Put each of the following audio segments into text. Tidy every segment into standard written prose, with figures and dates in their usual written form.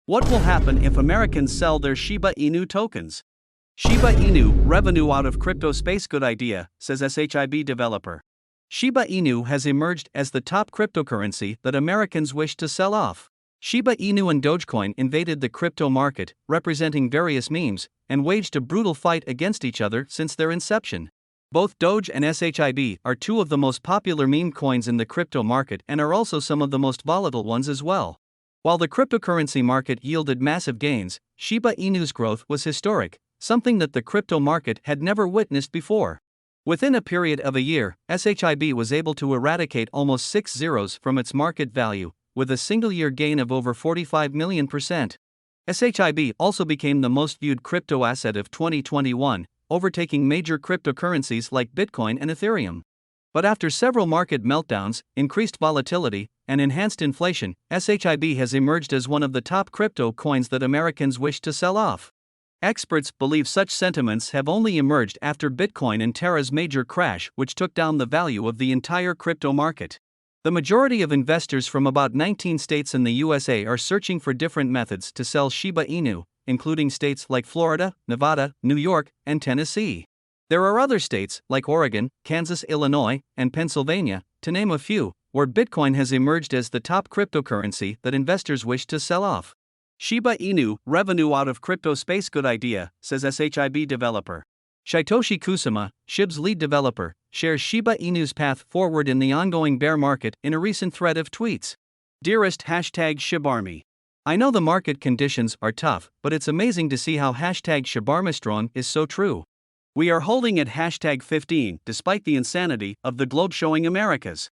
What will happen if Americans sell their Shiba Inu tokens? Shiba Inu, revenue out of crypto space. Good idea, says SHIB developer. Shiba Inu has emerged as the top cryptocurrency that Americans wish to sell off. Shiba Inu and Dogecoin invaded the crypto market, representing various memes, and waged a brutal fight against each other since their inception. Both Doge and SHIB are two of the most popular meme coins in the crypto market and are also some of the most volatile ones as well. While the cryptocurrency market yielded massive gains, Shiba Inu's growth was historic, something that the crypto market had never witnessed before. Within a period of a year, SHIB was able to eradicate almost 6 zeros from its market value, with a single-year gain of over 45 million%. SHIB also became the most viewed crypto asset of 2021, overtaking major cryptocurrencies like Bitcoin and Ethereum. But after several market meltdowns, increased volatility, and enhanced inflation, SHIB has emerged as one of the top crypto coins that Americans wish to sell off. Experts believe such sentiments have only emerged after Bitcoin and Terra's major crash, which took down the value of the entire crypto market. The majority of investors from about 19 states in the USA are searching for different methods to sell Shiba Inu, including states like Florida, Nevada, New York, and Tennessee. There are other states, like Oregon, Kansas, Illinois, and Pennsylvania, to name a few, where Bitcoin has emerged as the top cryptocurrency that investors wish to sell off. Shiba Inu, revenue out of crypto space. Good idea, says SHIB developer. Shitoshi Kusama, SHIB's lead developer, shares Shiba Inu's path forward in the ongoing bear market in a recent thread of tweets. Dearest #ShiBarmy. I know the market conditions are tough, but it's amazing to see how #ShiBarmistron is so true. We are holding at #15 despite the insanity of the globe showing Americas.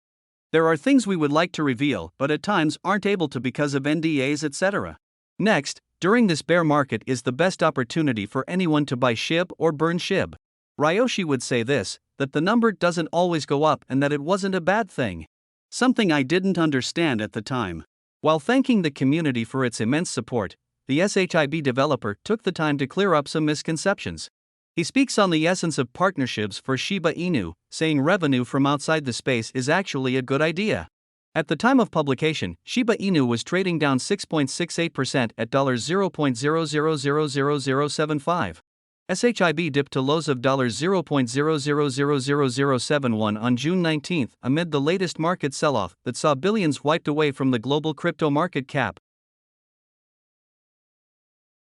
There are things we would like to reveal but at times aren't able to because of NDAs, etc. Next, during this bear market is the best opportunity for anyone to buy SHIB or burn SHIB. Ryoshi would say this, that the number doesn't always go up and that it wasn't a bad thing. Something I didn't understand at the time. While thanking the community for its immense support, the SHIB developer took the time to clear up some misconceptions. He speaks on the essence of partnerships for Shiba Inu, saying revenue from outside the space is actually a good idea. At the time of publication, Shiba Inu was trading down 6.68% at $0.00000075. SHIB dipped to lows of $0.00000071 on June 19 amid the latest market sell-off that saw billions wiped away from the global crypto market cap.